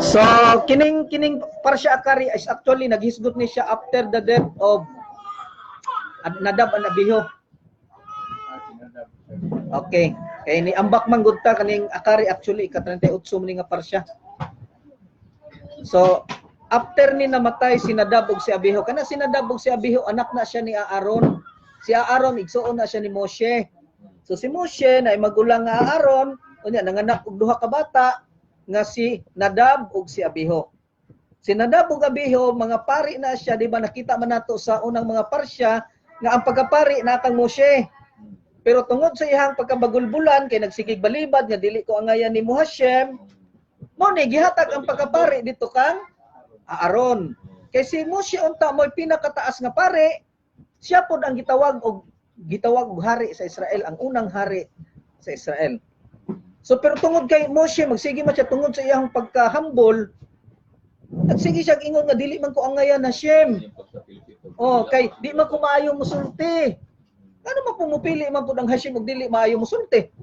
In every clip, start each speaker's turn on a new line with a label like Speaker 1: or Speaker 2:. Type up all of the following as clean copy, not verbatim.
Speaker 1: So kining Parsha Akari is actually naghisgot ni siya after the death of Nadab and Abihu. Okay. Kaya ni ambak man gud ta kaning Akari actually ika-38 ni nga parsya. So after ni namatay si Nadab ug si Abihu, kana si Nadab ug si Abihu anak na siya ni Aaron. Si Aaron igsuon na siya ni Moshe. So si Moshe na magulang nga Aaron, unya nanganak og duha ka bata nga si Nadab ug si Abihu. Si Nadab ug Abihu mga pari na siya, di ba nakita man nato sa unang mga parsya nga ang pagkapari natang Moshe. Pero tungod sa iyang pagkabagulbulan kay nagsigig balibad nga dili ko angayan ni Hashem, mo ni gihatag ang pagkapari dito kang Aaron. Kay si Moshe unta mo'y pinakataas nga pare, siya pod ang gitawag og hari sa Israel, ang unang hari sa Israel. So pero tungod kay Moshe magsige man siya tungod sa iyang pagka-humble, nagsige siya ingon nga dili man ko angayan na Hashem. Oh, kay di man ko maayo mosulti. Ano man pumupili man po ng Hashem ug dili maayo mosulti.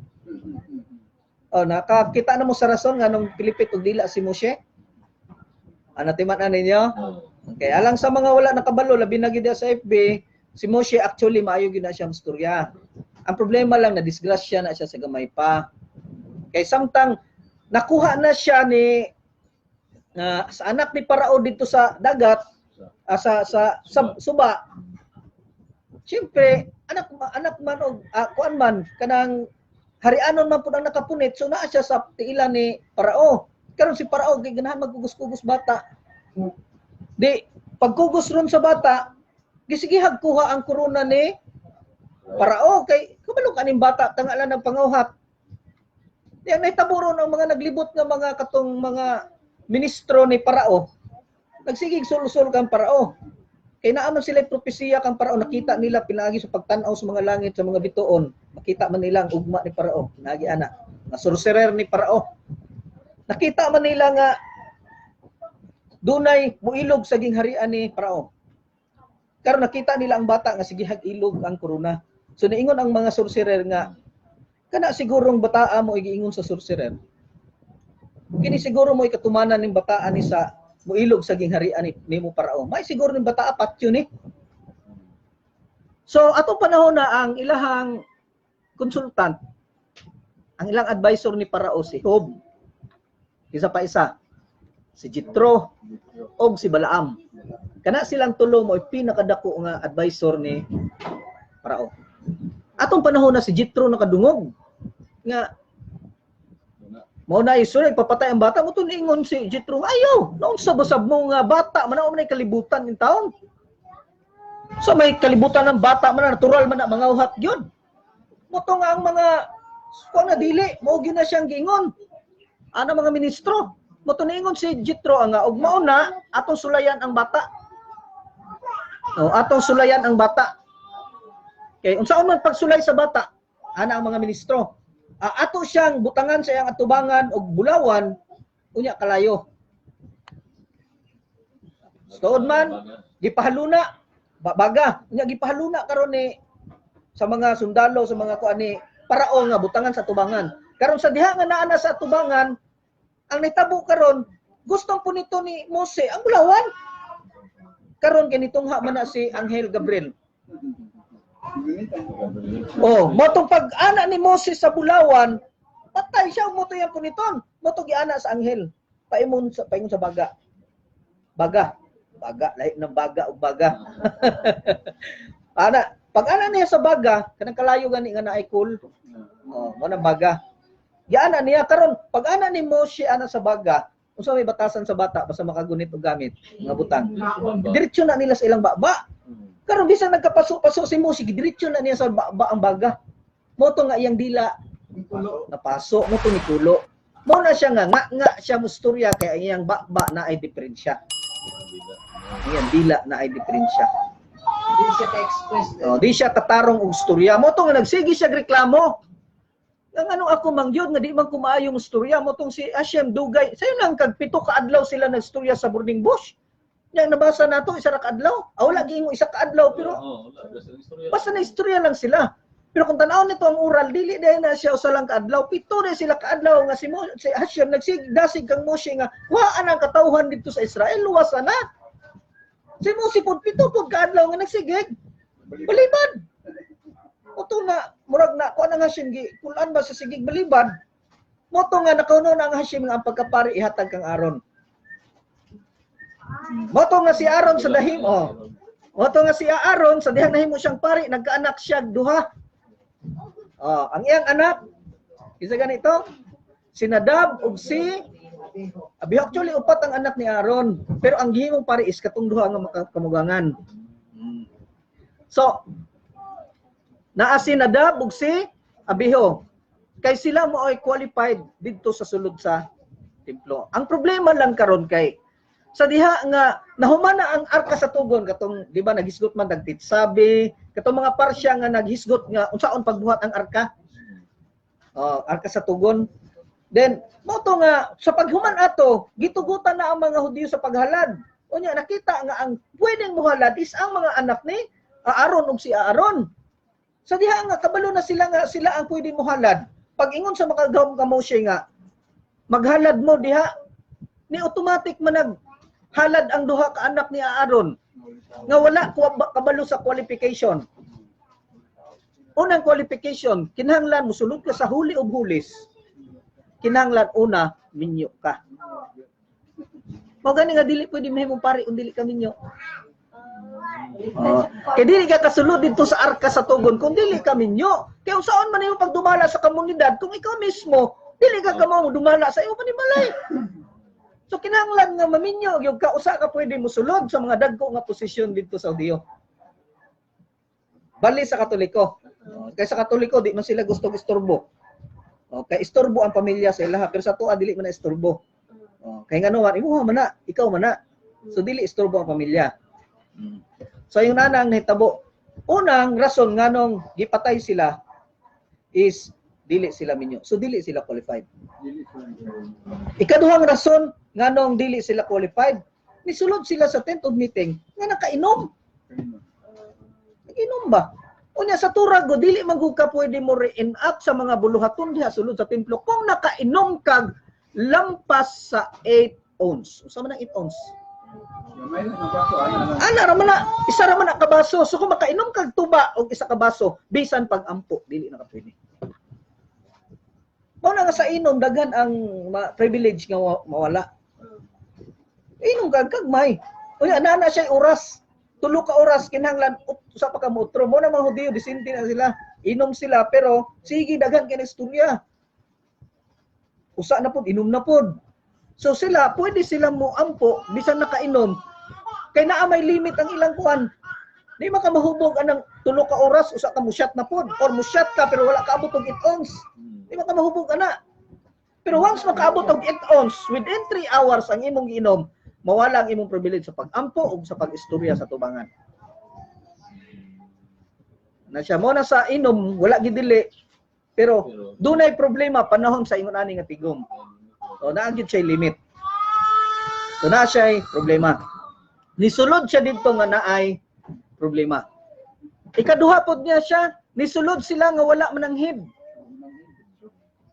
Speaker 1: Oh, nakakita na mo sa rason nga nung pilipit ug dila si Moshe. Ano timan ninyo? Okay, alang sa mga wala nakabalo labi na gid sa FB, si Moshe actually maayo gid na siyang istorya. Ang problema lang na disgrasya na siya sa gamay pa. Kay samtang nakuha na siya ni sa anak ni Parao dito sa dagat, sa suba. Siyempre, anak man og kuan man kanang harianon man pud ang nakapunit, so naa siya sa tiilan ni Parao. Karon si Parao giganahan magkugos-kugos bata. Di pagkugos ron sa bata, gisigihag kuha ang korona ni Parao kay kabalo kaning bata tangalan ng pangawhat. Di ang nahitabo ang mga naglibot nga mga katong mga ministro ni Parao. Nagsigig sul-sul kang Parao. Kaya naaman sila propesiya kang Parao, nakita nila pinagi sa pagtanaw sa mga langit, sa mga bituon. Makita man nila ang ugma ni Parao, pinagi ana, nga sorcerer ni Parao. Nakita man nila nga dunay muilog sa gingharian ni Parao. Karon nakita nila ang bata nga sigihag ilog ang korona. So niingon ang mga sorcerer nga kana sigurong bataa mo igiingon sa sorcerer. Kini siguro mo ikatumanan ning bataan ni sa muilog sa gingharian ni mo Parao. May siguro ning bataa patyo ni. So atong panahon na ang ilahang konsultant, ang ilang advisor ni Parao si Job. Isa pa isa, si Jethro og si Balaam. Kana silang tulo mo pinakadako nga advisor ni Parao. Atong panahon na si Jethro nakadungog nga mao na isuri papatay ang bata mo tun ingon si Jethro, ayaw naon sa basab mo nga bata manaw man kalibutan in taon. So may kalibutan ng bata man natural man na mga uhat gyud. Moto nga ang mga ko na dili mao gyud na siyang giingon. Ano mga ministro? Moto niingon si Jethro nga og mao na atong sulayan ang bata. O atong sulayan ang bata. Kay unsaon man pagsulay sa bata ana ang mga ministro. Ato siyang butangan sa iyang atubangan og bulawan unya kalayo. Tuod man gipahaluna baga unya gipahaluna karon ni sa mga sundalo sa mga kuan ni Parao nga butangan sa atubangan. Karon sa diha nga naa na sa atubangan ang nitabo karon gustong po nito ni Mose ang bulawan. Karon kinitungha man na si Anghel Gabriel. Oh, motong pag-ana ni Moses sa bulawan, patay siya moto yang puniton. Moto giana sa anghel. Paingon sa baga. Baga lahi ng baga ug baga. Pag-ana niya sa baga, kanang kalayo gani nga naay cool. Oh, mo nang baga. Giana niya karon pag-ana ni Moses ana sa baga, unsa may batasan sa bata basta makagunit og gamit nga butang. Diretso na nila sa ilang baba. Karon bisan nagkapaso-paso si Moses, diretso na niya sa ang baga. Moto nga iyang dila napaso, moto ni kulo. Mo na siya nga siya musturya kay iyang baba na ay diferensya. Iyang dila na ay diferensya.
Speaker 2: Di siya ka-express.
Speaker 1: Di siya katarong og istorya. Moto nga nagsige siya reklamo. Ang ano ako mangyod nga di man kumaayong istorya motong si Hashem dugay. Sayo lang kag 7 ka adlaw sila nagstorya sa burning bush. Yang nabasa nato isa ra ka adlaw. Wala giingon isa ka adlaw pero basta na istorya lang sila. Pero kung tanaw nito ang oral, dili dahil na siya usa lang kaadlaw, pito na sila kaadlaw nga si Hashem nagsigdasig kang Moshe nga waan ang katawhan dito sa Israel, luwas na. Si Moshe pud pito pud kaadlaw nga nagsigig. Balibad. Moto nga murag na kuan nga Hashem gi kulan ba sa sigig balibad. Moto nga nakauno na ang Hashem nga ang pagkapari ihatag kang Aaron. Moto nga si Aaron sa dahim Moto nga si Aaron sa dihang nahimo siyang pari nagkaanak siya duha. Ang iyang anak, isa ganito, si Nadab ug si Abihu. Actually, upat ang anak ni Aaron. Pero ang gihimong pare is katong duha nga kamugangan. So, naa si Nadab ug si Abihu. Kay sila mo ay qualified dito sa sulod sa templo. Ang problema lang karon kay sa diha nga nahumana ang arka sa tugon katong di ba naghisgot man dagtitsabi katong mga parsya nga naghisgot nga unsaon pagbuhat ang arka arka sa tugon then moto nga sa paghuman ato gitugutan na ang mga Hudiyo sa paghalad unya nakita nga ang pwedeng muhalad is ang mga anak ni Aaron ug si Aaron sa diha nga kabalo na sila nga sila ang pwedeng muhalad pag ingon sa makagawom ka Moshe nga maghalad mo diha ni automatic man halad ang duha ka anak ni Aaron nga wala kabalo sa qualification. Unang qualification, kinahanglan mosulod ka sa huli ug hulis. Kinahanglan una minyo ka. Mao gani nga dili pwede mahimong pari kung dili ka minyo. Kay dili ka kasulod dito sa arka sa tugon kung dili ka minyo. Kay unsaon man imong pagdumala sa komunidad kung ikaw mismo dili ka kamo dumala sa imo panimalay. So kinahanglan nga maminyo gyud ka usa ka pwede mosulod sa mga dagko nga posisyon dito sa Hudiyo. Bali sa Katoliko. Kay sa Katoliko di man sila gusto istorbo. Kay istorbo ang pamilya sa ilaha pero sa tuwa dili man na istorbo. Kay ngano man imuha man na, ikaw man na. So dili istorbo ang pamilya. So yung nanang nahitabo. Unang rason nganong gipatay sila is dili sila minyo. So dili sila qualified. Ikaduhang rason nganong dili sila qualified, nisulod sila sa tent of meeting nga nakainom. Nag-inom ba? Unya sa turag go dili man gud ka pwede mo reenact sa mga buluhaton diha sulod sa templo kung nakainom kag lampas sa 8 ounce. Usa man ang 8 ounce? Ana ra man na, isa ra man na kabaso. So kung makainom kag tuba og isa ka baso, bisan pag-ampo dili na ka pwede. Mao na nga sa inom daghan ang privilege nga mawala. Inom kag kagmay. Unya ana siya oras. 3 ka oras kinahanglan usa pa ka motro. Mao na mga Hudiyo disinti na sila. Inom sila pero sige daghan kay istorya. Usa na pud inom na pud. So sila pwede sila mo ampo bisan nakainom. Kay naa may limit ang ilang kuan. Di man ka mahubog anang 3 ka oras usa ka musyat na pud or musyat ka pero wala ka abot og 8 ounce. Di man ka mahubog ana. Pero once makaabot og 8 ounce within 3 hours ang imong giinom, mawala ang imong privilege sa pag-ampo ug sa pag-istorya sa tubangan. Na siya mo na sa inom wala gid dili pero dunay problema panahon sa ingon ani nga tigom. So naa gid siya limit. So naa siya problema. Nisulod siya didto nga naay problema. Ikaduha pod niya siya, nisulod sila nga wala mananghid.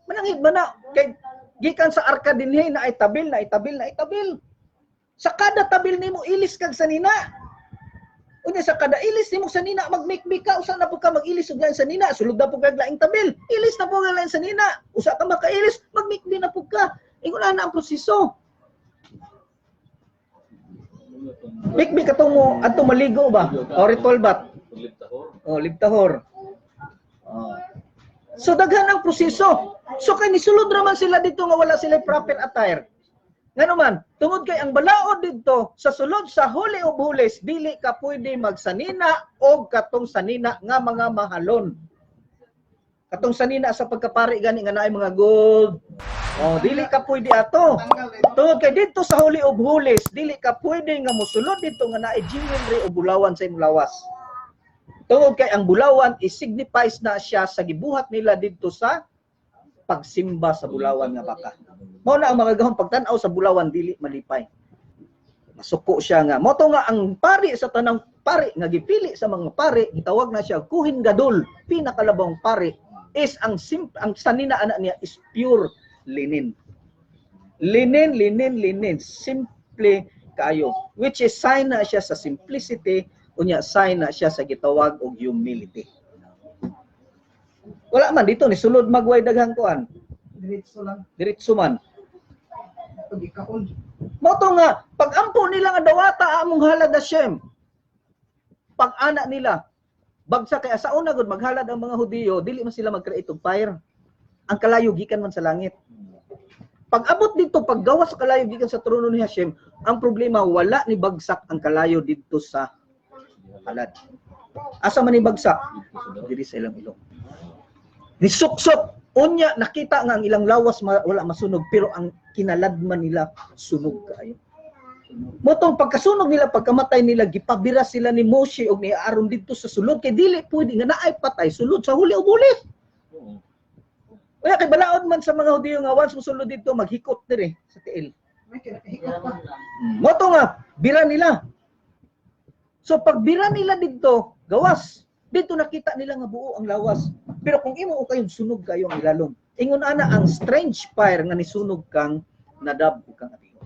Speaker 1: Mananghid man na kay gikan sa arka dinhi na itabil. Sa kada tabil nimo ilis kag sanina. Unya sa kada ilis nimo sanina magmikmik ka usa na pud ka magilis og lain sanina, sulod na pud kag laing tabil. Ilis na pud lain sanina, usa ka makailis, magmikmi na pud ka. Ingon na ang proseso. Mikmi katong mo adto maligo ba? O ritual bath. Libtahor. So daghan ang proseso. So kay nisulod ra man sila dito nga wala sila proper attire. Ngano man, tungod kay ang balaod dito sa sulod sa huli ug hulis, dili ka pwede magsanina o katong sanina nga mga mahalon. Katong sanina sa pagkapari gani nga naay mga gold. Dili ka pwede ato. Tungod kay dito sa huli ug hulis, dili ka pwede nga mosulod dito nga naay jewelry o bulawan sa imong lawas. Tungod kay ang bulawan is signifies na siya sa gibuhat nila dito sa pagsimba sa bulawan nga baka. Mao na ang mga gahong pagtan-aw sa bulawan dili malipay. Masuko siya nga. Mo to nga ang pari sa tanang pari nga gipili sa mga pari, gitawag na siya Kohen Gadol, pinakalabang pari, is ang sanina anak niya is pure linen. Linen, simple kayo, which is sign na siya sa simplicity, unya sign na siya sa gitawag og humility. Wala man dito ni sulod magway daghang kuan.
Speaker 2: Diretso lang.
Speaker 1: Diretso man.
Speaker 2: Pag ikaon.
Speaker 1: Mo to nga pag-ampo nila nga dawata among halad Hashem. Pag anak nila bagsa kay sa una gud maghalad ang mga Hudiyo, dili man sila mag-create og fire. Ang kalayo gikan man sa langit. Pag abot dito, pag gawas sa kalayo gikan sa trono ni Hashem, ang problema wala ni bagsak ang kalayo dito sa halad. Asa man ni bagsak? Diri sa ilang ilong. Ni suksok unya nakita nga ang ilang lawas wala masunog pero ang kinaladman nila sunog kaayo. Motong pagkasunog nila pagkamatay nila gipabira sila ni Moshe og ni Aaron didto sa sulod kay dili pwede nga naay patay sulod sa huli o bulis. Kaya kay balaod man sa mga Hudiyo nga once mosulod dito maghikot diri sa tiil.
Speaker 2: May kinakahikot pa.
Speaker 1: Moto nga bira nila. So pag bira nila dito gawas dito nakita nila nga buo ang lawas. Pero kung imo o kayong sunog kayo ang ilalom. Ingon ana ang strange fire nga nisunog kang Nadab ug kang Abihu.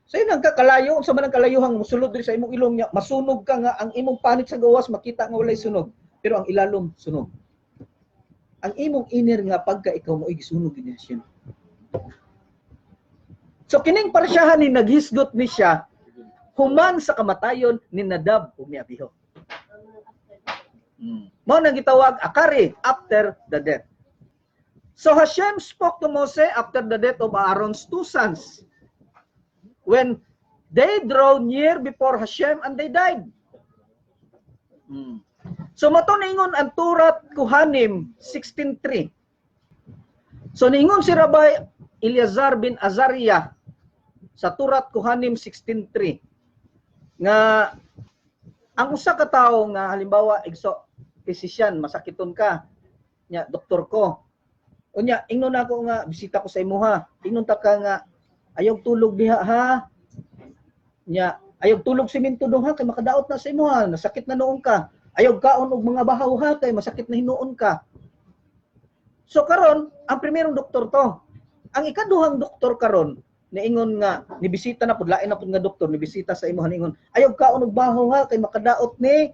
Speaker 1: So yun ang kakalayo, sa manang kalayuhang musulod diri sa imong ilong niya, masunog ka nga ang imong panit sa gawas makita nga walay sunog, pero ang ilalom sunog. Ang imong inner nga pagka ikaw mo igisunog ni Hashem. So kining parsyahan ni naghisgot ni siya human sa kamatayon ni Nadab ug ni Abihu. Mao nang gitawag akari after the death. So Hashem spoke to Moses after the death of Aaron's two sons. When they draw near before Hashem and they died. So mato ningon ang Turat Kohanim 16:3. So ningon si Rabbi Eleazar bin Azariah sa Turat Kohanim 16:3 nga ang usa ka tawo nga halimbawa physician masakiton ka nya doktor ko unya ingnon ako nga bisita ko sa imuha ingnon ta ka nga ayog tulog diha ha nya ayog tulog semento dong ha kay makadaot na sa imuha nasakit na noon ka ayog kaon og mga bahaw ha kay masakit na hinuon ka. So karon ang primerong doktor to ang ikaduhang doktor karon niingon nga nibisita na pud lain na pud nga doktor nibisita sa imuha ningon ayog kaon og bahaw ha kay makadaot ni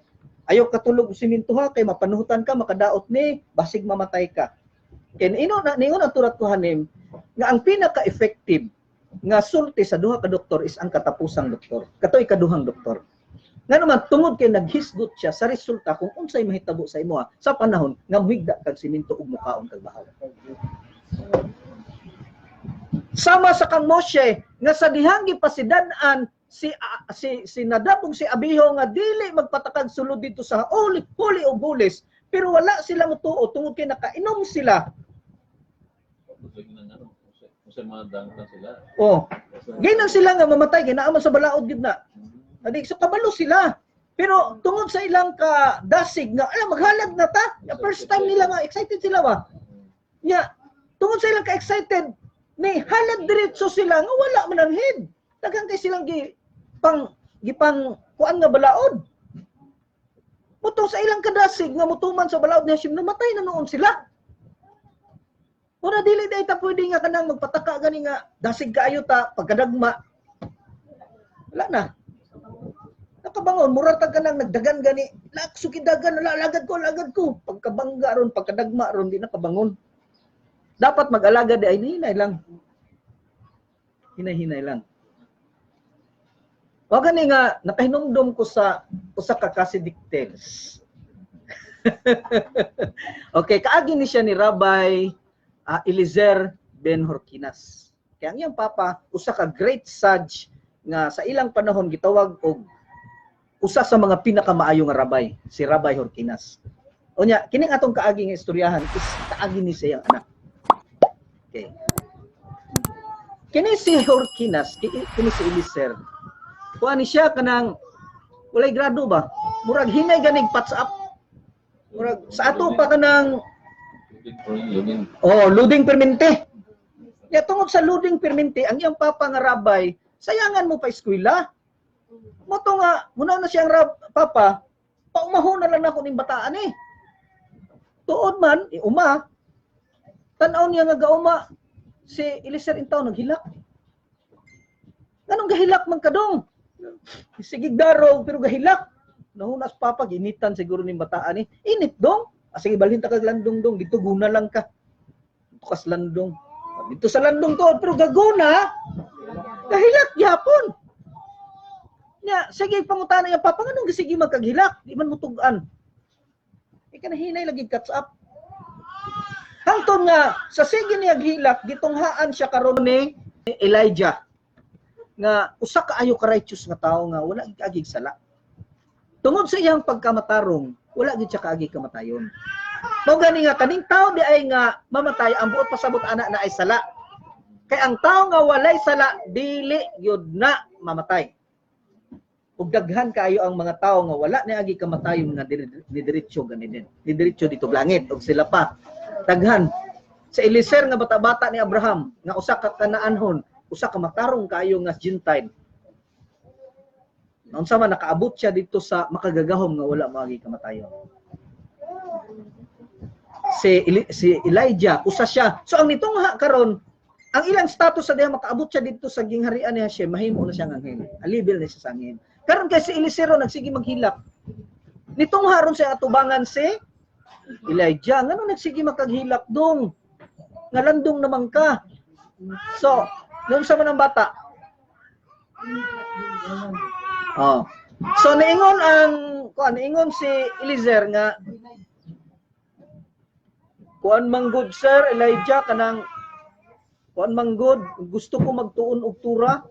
Speaker 1: ayog katulog og semento ha kay mapanuhutan ka makadaot ni basig mamatay ka. Kay ningon ang Turat Kohanim nga ang pinaka-effective nga sulti sa duha ka doktor is ang katapusang doktor. Kato ikaduhang doktor. Nga naman tungod kay naghisgot siya sa resulta kung unsay mahitabo sa imuha sa panahon nga muhigda kag semento ug mukaon kag bahaw. Sama sa kang Moshe nga sa dihang gipasidan-an si Nadab ug si Abihu nga dili magpatakag sulod dito sa huli o bulis pero wala sila mutuo tungod kay nakainom sila. Oh. Ginan sila nga mamatay kay naa man sa balaod gid na. Adi so kabalo sila. Pero tungod sa ilang ka dasig nga maghalad na ta. First time nila nga excited sila ba. Nya tungod sa ilang ka excited ni halad diretso sila nga wala man ang head. Daghang kay silang gipang kuan nga balaod. Mutong sa ilang kadasig nga mutuman sa balaod ni Hashem namatay na noon sila. Ora dili day ta pwede nga kanang magpataka gani nga dasig kaayo ta pagkadagma. Wala na. Nakabangon mura ta kanang nagdagan gani. Lakso kidagan lagad ko. Pagkabangga ron pagkadagma ron di nakabangon. Dapat mag-alaga di ay hinay lang. Hinay lang. O gani nga nakahinumdum ko sa usa ka kasi details. Okay, kaagi ni siya ni Rabbi Eliezer ben Horkinas. Kaya ang iyang papa usa ka great sage nga sa ilang panahon gitawag og usa sa mga pinakamaayo nga rabbi, si Rabbi Horkinas. Unya, kining atong kaagi nga istoryahan is kaagi ni siyang anak. Okay. Kini si Horkinas, kini si Eliezer. Kuha ni siya kanang walay grado ba? Murag hinay ganig patch up. Murag sa ato pa kanang loading permente. Ya tungod sa loading permente, ang iyang papa nga rabay sayangan mo pa eskwela. Moto nga, muna na siyang papa, paumahon na lang ako ng bataan eh. Tuod man, uma, tanaw niya nga gauma, si Eliezer Intaw naghilak. Ganong gahilak man kadong? Sige darog, pero gahilak. Nahunas papa, ginitan siguro ng bataan eh. Init dong. Sige, balhin ta kag landong dong, dito guna lang ka. Dito kas landong. Dito sa landong to, pero gaguna, gahilak, yapon. Nya, sige pangutana niya papa nganong sige magkaghilak, di man mutugan. Ikanahinay lagi catch up. Hangtod nga sa sige niya gihilak gitunghaan siya karon ni Elijah nga usa ka ayo ka righteous nga tawo nga wala gid agig sala. Tungod sa iyang pagkamatarong, wala gid siya kaagi kamatayon. Mao gani nga kaning tawo di ay nga mamatay ang buot pasabot ana na ay sala. Kay ang tawo nga walay sala dili gyud na mamatay. Ug daghan kaayo ang mga tawo nga wala na agi kamatayon nga diretso ganiden. Diretso dito langit ug sila pa. Daghan sa Eliezer nga bata-bata ni Abraham nga usa ka Kanaanhon, usa ka matarong kaayo nga Gentile. Unsa man nakaabot siya dito sa makagagahom nga wala maagi kamatayon. Si Elijah usa siya. So ang nitungha karon ang ilang status sa diha makaabot siya dito sa gingharian ni Hashem, mahimo na siyang anghel. Alibil na siya sa anghel. Karon kay si Eliezer nagsige maghilak. Nitong haron sa atubangan si Elijah, ngano nagsige makaghilak dong? Ngalandong naman ka. So, nung sa manang bata. Oh. So niingon si Eliezer nga kuan manggod sir Elijah kanang kuan manggod gusto ko magtuon og tura.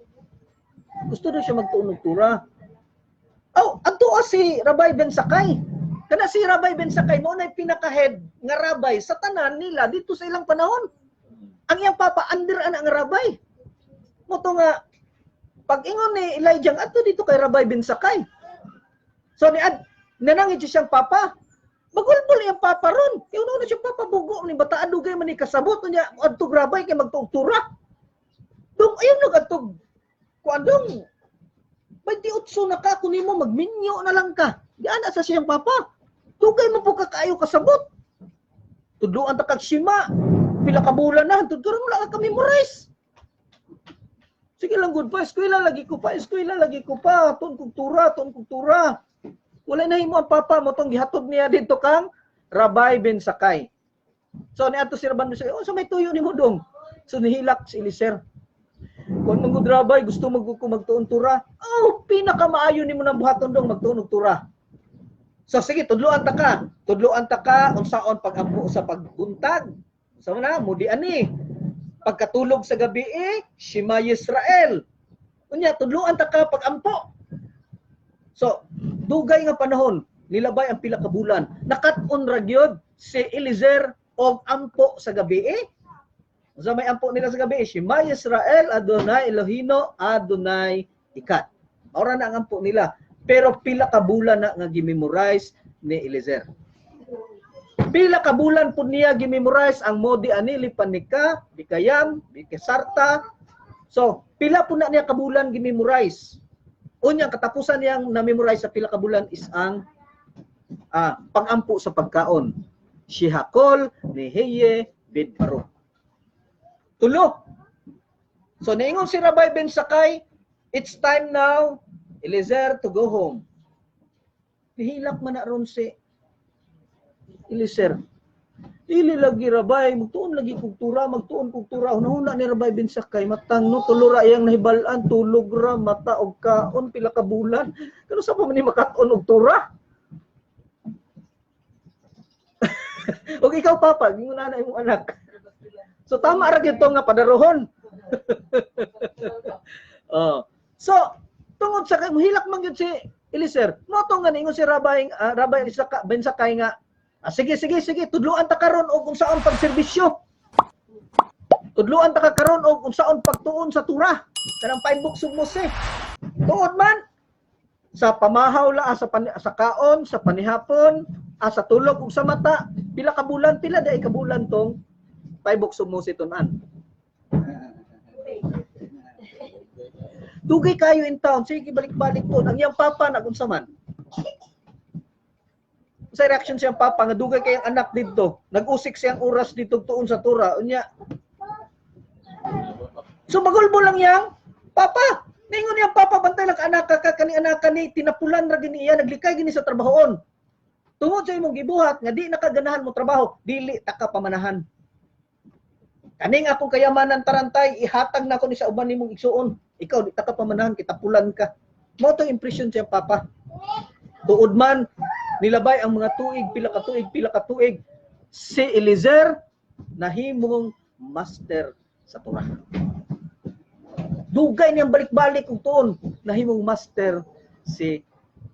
Speaker 1: Gusto daw siya magtuon og tura. Oh, adto si Rabbi Ben Sakay. Kana si Rabbi Ben Sakay mo na pinaka-head nga rabbi sa tanan nila dito sa ilang panahon. Ang iyang papa under ana nga rabbi. Mo to nga pag ingon ni Elijah adto dito kay Rabbi Ben Sakay. So nanangit siyang papa. Bagulbol iyang papa ron. Kay uno na siyang papa bugo ni bataan dugay man ni kasabot niya adto rabbi kay magtuog-tura. Dong ayon nagadtog kuandong 28 na ka, kunin mo, magminyo na lang ka. Diyan sa siyang papa. Tugay mo po ka kayo kasabot. Tudloan ta kag sima. Pila ka bulan na, tudkaron mo lang ka memorize. Sige lang good pa, eskwela lagi ko pa, eskwela lagi ko pa. Ton kultura. Wala na himo ang papa mo tong gihatod niya dito kang Rabbi Ben Sakay. So niadto si Rabbi Ben Sakay, oh, so may tuyo ni mo dong. So nihilak si Eliezer. Kung manggod rabay, gusto magtuon tura, oh, pinakamaayo ni mo na buhaton dong magtuon og tura. So sige, tudloan ta ka, unsaon pag-ampo sa pagbuntag. Sa una, mudi ani. Pagkatulog sa gabi Shema Yisrael. Unya, tudloan ta ka pag-ampo. So, dugay nga panahon, nilabay ang pila ka bulan. Nakat-on ra gyud si Eliezer og ampo sa gabi Sa may ampo nila sa gabi, Shema Yisrael, Adonai Elohino, Adonai Ikat. Maura na ang ampo nila. Pero pila ka bulan na nga gimemorize ni Eliezer. Pila ka bulan po niya gimemorize ang Modi Ani, Lipanika, Bikayam, Bikasarta. So, pila po na niya ka bulan gimemorize. Unya katapusan niyang na-memorize sa pila ka bulan is ang pang-ampo sa pagkaon. Shihakol, Neheye, Bidbaro. Tulo. So niingon si Rabbi Ben Sakay, it's time now, Eliezer, to go home. Nihilak man na ron si Eliezer. Dili lagi Rabbi, magtuon lagi kultura, magtuon kultura. Una-una ni Rabbi Ben Sakay, matang no, tulura iyang nahibalaan, tulog ra, mata og kaon, pila ka bulan. Kano sa pa man ni makaton og tura? Og ikaw papa, gingon na imong anak. So tama ra gyud nga padarohon. So tungod sa kay mohilak man gyud si Eliezer. No to nga ningon si Rabbi Ben Sakay nga sige tudloan ta karon og unsaon pagserbisyo. Tudloan ta karon og unsaon pagtuon sa tura. Kanang paibok sug Mose. Tuod man sa pamahaw la sa kaon, sa panihapon, sa tulog ug sa mata. Pila ka bulan, pila day ka bulan tong paibok sug Mose tunan. Dugay kayo in town, sige balik-balik po. Ang iyang papa nagunsa man. Sa reaction siyang papa nga dugay kayang anak dito. Nag-usik siyang oras dito tuon sa tura. Unya. So magulbo lang yang papa. Ningon niyang papa bantay lang anak ka kani anak ni tinapulan ra gini iya naglikay gini sa trabahon. Tungod sa imong gibuhat nga di nakaganahan mo trabaho, dili ta ka pamanahan. Kaning akong kayamanan tarantay ihatag na ko ni sa uban nimong igsuon. Ikaw di ta ka pamanahan kita pulan ka. Mao to impression siya papa. Tuod man nilabay ang mga tuig pila ka tuig si Eliezer nahimong master sa Torah. Dugay niyang balik-balik og tuon nahimong master si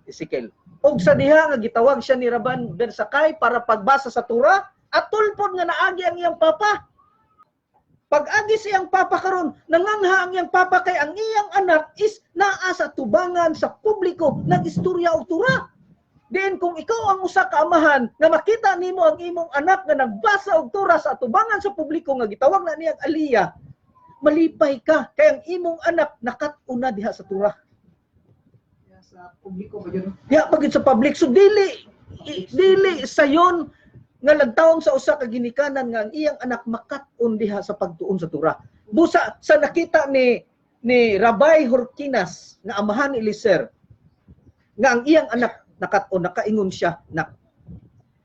Speaker 1: Ezekiel. Og sa diha nga gitawag siya ni Rabban Ben Sakay para pagbasa sa Torah at tulpod nga naagi ang iyang papa. Pag-agi siyang papa karon, nangangha ang iyang papa kay ang iyang anak is naa sa tubangan sa publiko ng istorya og Torah. Then kung ikaw ang usa ka amahan nga makita nimo ang imong anak nga nagbasa og Torah sa tubangan sa publiko nga gitawag na niyang Aliyah, malipay ka kay ang imong anak nakat-una diha sa Torah.
Speaker 2: Sa publiko ba yun?
Speaker 1: Diha pagid sa public so dili sayon nga lagtawon sa usa ka ginikanan nga ang iyang anak makat-on diha sa pagtuon sa Torah. Busa sa nakita ni Rabbi Horkinas nga amahan ni Eliezer nga ang iyang anak nakat-on nakaingon siya na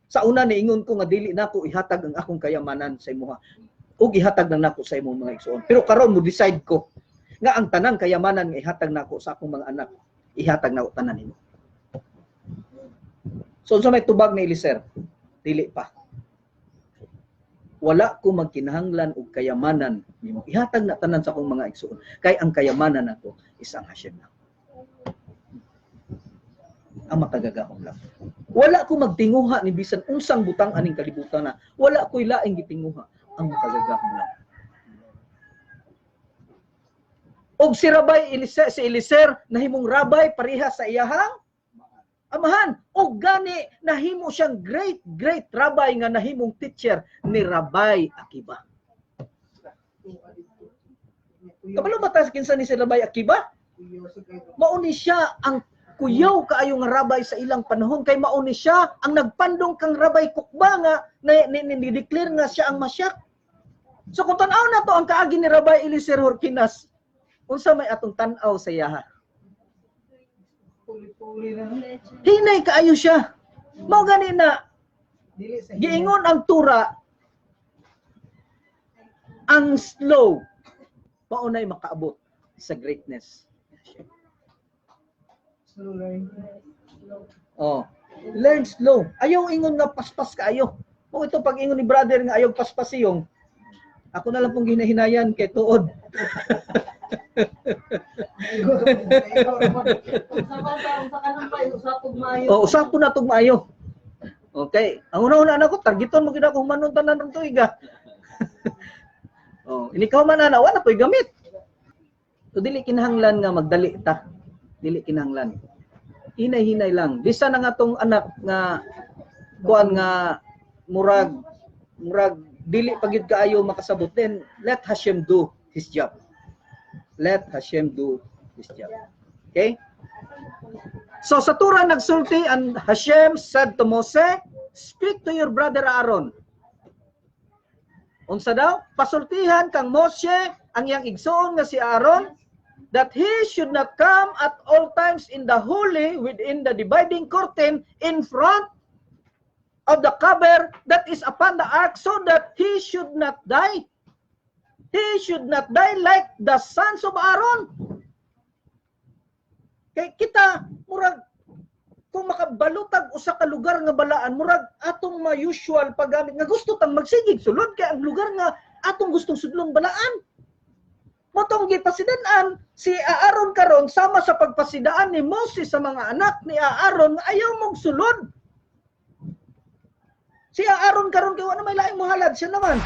Speaker 1: sa una niingon ko nga dili nako ihatag ang akong kayamanan sa imuha ug ihatag na nako sa imong mga igsoon. Pero karon mo decide ko nga ang tanang kayamanan nga ihatag nako sa akong mga anak ihatag na tanan nimo. So sa may tubag ni Eliezer, dili pa. Wala ko magkinahanglan og kayamanan nimo. Ihatag na tanan sa akong mga igsoon. Kay ang kayamanan nato is ang Hashem na. Ang makagagahom lang. Wala ko magtinguha ni bisan unsang butang aning kalibutan na. Wala ko'y laing gitinguha. Ang makagagahom lang. Og si Eliezer nahimong rabay pareha sa iyahang amahan. Og gani nahimo siyang great rabay nga nahimong teacher ni Rabbi Akiba. Kabalo ba ta kinsa ni si Rabbi Akiba? Mauni siya ang kuyaw kaayo nga rabay sa ilang panahon kay mauni siya ang nagpandong kang Rabbi Kukba nga ni-declare nga siya ang Masyak. So kung tan-aw na to ang kaagi ni Rabbi Eliezer Horkinas, unsa may atong tan-aw sa iyaha?
Speaker 2: Puli-puli na.
Speaker 1: Hinay kaayo siya. Mao gani na
Speaker 2: Dili sa
Speaker 1: giingon ang tura ang slow maunay makaabot sa greatness.
Speaker 2: slow learning.
Speaker 1: Oh, learn slow. Ayaw ingon nga paspas kaayo. Mo ito pag ingon ni brother nga ayaw paspas iyong. Ako na lang pong ginahinayan kay tuod. Oh, usap ko na tug maayo. Okay. Ang una-una na ko targeton mo gid ako humanon tanan ng tuiga. Oh, ini ka man ana wala koy gamit. So dili kinahanglan nga magdali ta. Dili kinahanglan. Hinay-hinay lang. Bisan nga tong anak nga kuan nga murag dili pagid kaayo makasabot then let Hashem do his job. Let Hashem do his job. Okay? So sa Torah nagsulti and Hashem said to Moses, speak to your brother Aaron. Unsa daw? Pasultihan kang Moshe ang iyang igsoon nga si Aaron that he should not come at all times in the holy within the dividing curtain in front of the cover that is upon the ark so that he should not die. He should not die like the sons of Aaron. Kay kita murag kung makabalutag usa ka lugar nga balaan murag atong ma-usual paggamit nga gusto tang magsigig sulod kay ang lugar nga atong gustong sudlong balaan. Motong gipasidan-an si Aaron karon sama sa pagpasidaan ni Moses sa mga anak ni Aaron nga ayaw mong sulod. Si Aaron karon kay wala may laing mohalad siya naman.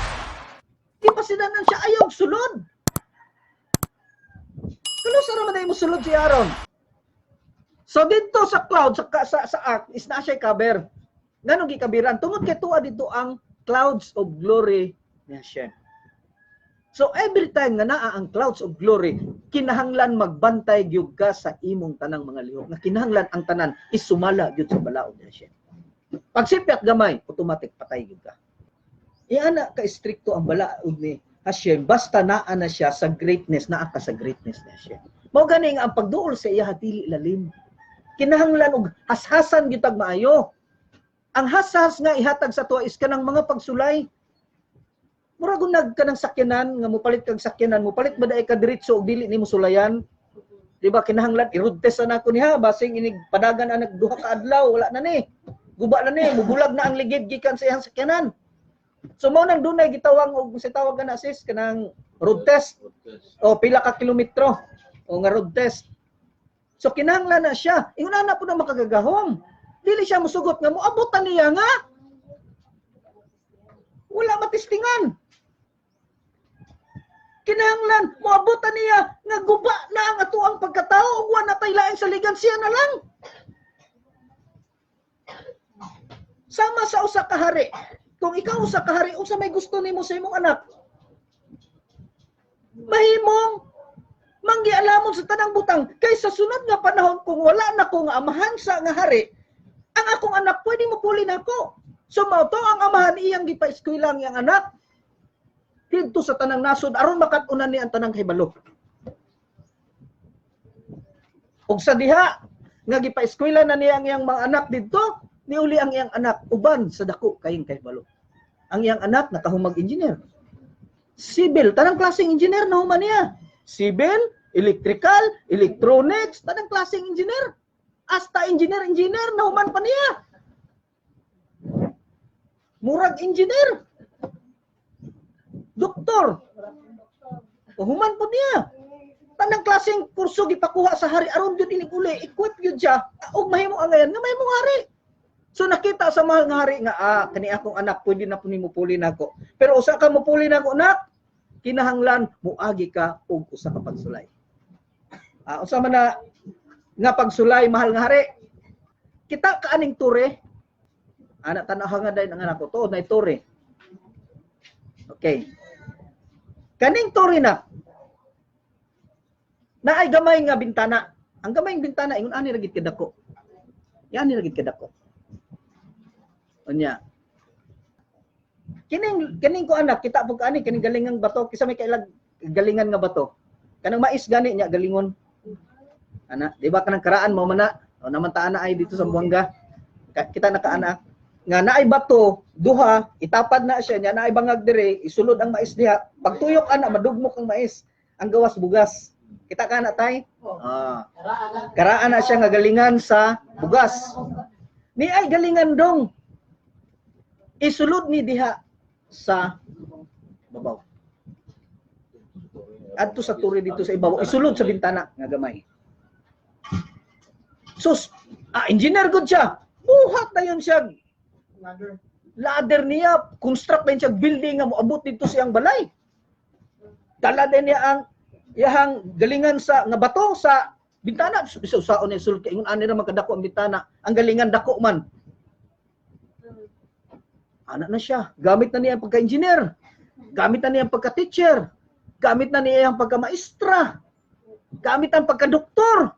Speaker 1: Gipasidan-an siya ayaw sulod. Kuno sa man mo sulod si Aaron. So dito sa cloud sa ark is na siya cover. Nganong gikabiran tungod kay tuwa dito ang clouds of glory ni Hashem. So every time nga naa ang clouds of glory, kinahanglan magbantay gyud ka sa imong tanang mga lihok. Nga kinahanglan ang tanan is sumala gyud sa balaod ni Hashem. Pag sipyat gamay, automatic patay gyud ka. Iana ka stricto ang balaod ni Hashem basta naa na siya sa greatness, naa ka sa greatness ni Hashem. Mao gani nga ang pagduol sa iya dili lalim. Kinahanglan og hashasan gyud tag maayo. Ang hashas nga ihatag sa tuwa is kanang mga pagsulay. Mura gunag ka ng sakyanan, nga mupalit kag sakyanan, mupalit ba daay ka diretso og dili nimo sulayan? Di ba kinahanglan i-road test na ko niha basing inig padagan anak duha ka adlaw, wala na ni. Guba na ni, mubulag na ang ligid gikan sa iyang sakyanan. So mao nang dunay gitawag og sa tawag na sis kanang road test. O pila ka kilometro o nga road test. So kinahanglan na siya. Ingon na po na makagagahom. Dili siya musugot nga moabot niya nga. Wala matistingan. Kinahanglan moabot niya nga guba na ang atuang pagkatao ug wa na tay lain sa ligan siya na lang. Sama sa usa ka hari. Kung ikaw usa ka hari, unsa may gusto nimo sa imong anak? Mahimong manggialamon sa tanang butang kay sa sunod nga panahon kung wala na ko nga amahan sa nga hari, ang akong anak pwede mo puli nako. So mao to ang amahan iyang gipa-eskwela ang iyang anak didto sa tanang nasod aron makat-unan ni ang tanang kahibalo. Ug sa diha nga gipa-eskwela na niya ang iyang mga anak didto, niuli ang iyang anak uban sa dako kayong kahibalo. Ang iyang anak nakahumag engineer. Civil, tanang klaseng engineer na human niya. Civil, electrical, electronics, tanang klaseng engineer. Hasta engineer na human pa niya. Murag engineer. Doktor. Human po niya. Tanang klaseng kurso gipakuha sa hari aron gyud inig uli, equip gyud siya. Og mahimo ang ngayon nga mahimong hari. So nakita sa mga hari nga kani akong anak pwede na po nimo puli nako. Pero usa ka mo puli nako nak, kinahanglan muagi ka og usa ka pagsulay. Usa man na nga pagsulay mahal nga hari. Kita kaaning ture. Anak tanaw nga dayon ang anak ko tuod na ture. Okay. Kaning ture na naay gamay nga bintana. Ang gamay nga bintana ingon ani ra gid kadako. Yan ni ra gid kadako. Unya. Kining ko anak kita pug ani kining galingang bato kisa may kailag galingan nga bato. Kanang mais gani nya galingon. Ana, di ba kanang karaan mo man na o naman ta ana ay dito sa Buanga. Kita nakaana nga naay bato duha itapad na siya nya naay bangag dire isulod ang mais diha. Pagtuyok ana madugmok ang mais. Ang gawas bugas. Kita kana tay? Karaan na siya nga galingan sa bugas. Ni ay galingan dong. Isulod ni diha sa babaw. Adto sa turi dito sa ibabaw, isulod sa bintana nga gamay. Sus, engineer good siya. Buhat na yun siya. Ladder niya, construct na yun siya building nga moabot dito sa iyang balay. Dala din niya ang iyang galingan sa nga bato sa bintana. Usaon niya sulod kay ingon ani ra magkadako ang bintana. Ang galingan dako man. Anak na siya. Gamit na niya ang pagka-engineer. Gamit na niya ang pagka-teacher. Gamit na niya ang pagka-maestra. Gamit ang pagka-doktor.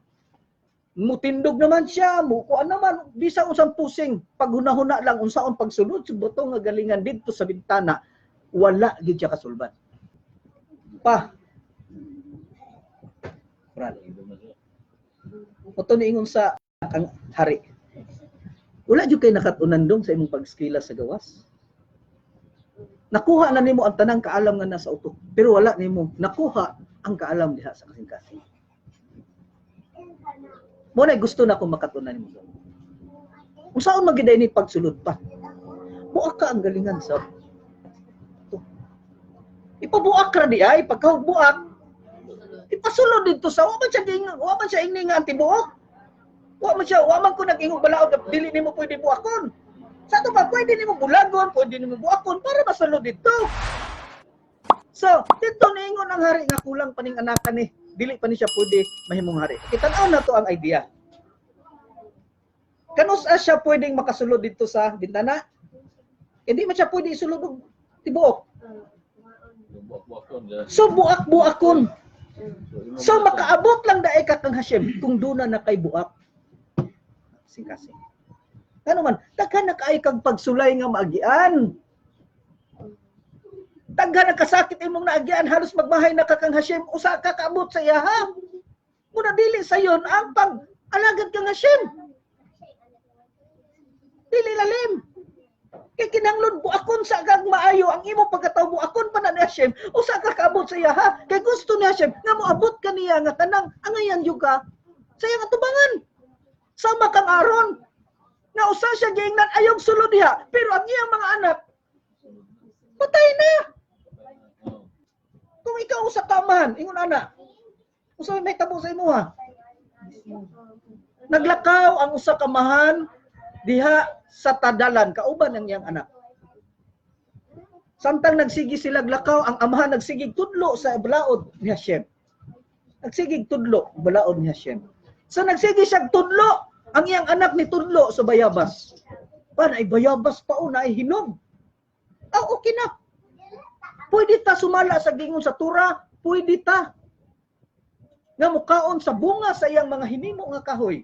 Speaker 1: Mutindog naman siya. Mukuan naman. Bisa usang pusing. Paghuna-huna lang. Unsaon pagsulod. Subotong nga galingan dito sa bintana. Wala gid siya kasulban. Pa. Oto niingon sa ang hari. Wala jud kay nakatunan dong sa imong pag-eskwela sa gawas. Nakuha na nimo ang tanang kaalam nga nasa utok, pero wala nimo nakuha ang kaalam diha sa kasing-kasing. Mo na gusto na ko makatunan nimo. Unsaon magiday ni pagsulod pa? Buak ka ang galingan sa ipabuak ra di ay pagkabuak. Ipasulod dito sa wa man siya ingning nga antibuok. Wa man ko nag-ingog balaod dili nimo pwede buakon. Sa to ba pwede nimo bulagon, pwede nimo buakon para masulod dito. So, dito niingon ang hari nga kulang paning anakan ni, dili pa ni siya pwede mahimong hari. Kitanaw na to ang idea. Kanus siya pwedeng makasulod dito sa bintana? Hindi man siya pwede isulod og tibuok. So buak-buakon. So makaabot lang daay ka kang Hashem kung duna na kay buak. Kasing-kasing. Ano man, daghan na kay kag pagsulay nga maagian. Daghan na kasakit imong naagian, halos magbahay na ka kang Hashem, usa ka kaabot sa iya ha. Muna dili sayon ang pag-alagad kang Hashem. Dili lalim. Kay kinahanglan buakon sa kag maayo ang imo pagkatawo buakon pa na ni Hashem, usa ka kaabot sa iya ha. Kay gusto ni Hashem nga moabot kaniya nga kanang angayan jud ka sa iyang atubangan. Sama kang Aaron nga usa siya giingnan ayog sulod diha, pero ang iyang mga anak patay na. Kung ikaw usa ka man, ingon ana, usa may tabo sa imo ha. Naglakaw ang usa ka mahan diha sa tadalan kauban ang iyang anak. Samtang nagsigi sila glakaw, ang amahan nagsigig tudlo sa balaod ni Hashem. Nagsigig tudlo balaod ni Hashem. So nagsigi siya tudlo, ang iyang anak ni tudlo sa bayabas. Pan ay bayabas pa una ay hinog. Okay na. Pwede ta sumala sa gingon sa tura, pwede ta nga mukaon sa bunga sa iyang mga hinimo nga kahoy.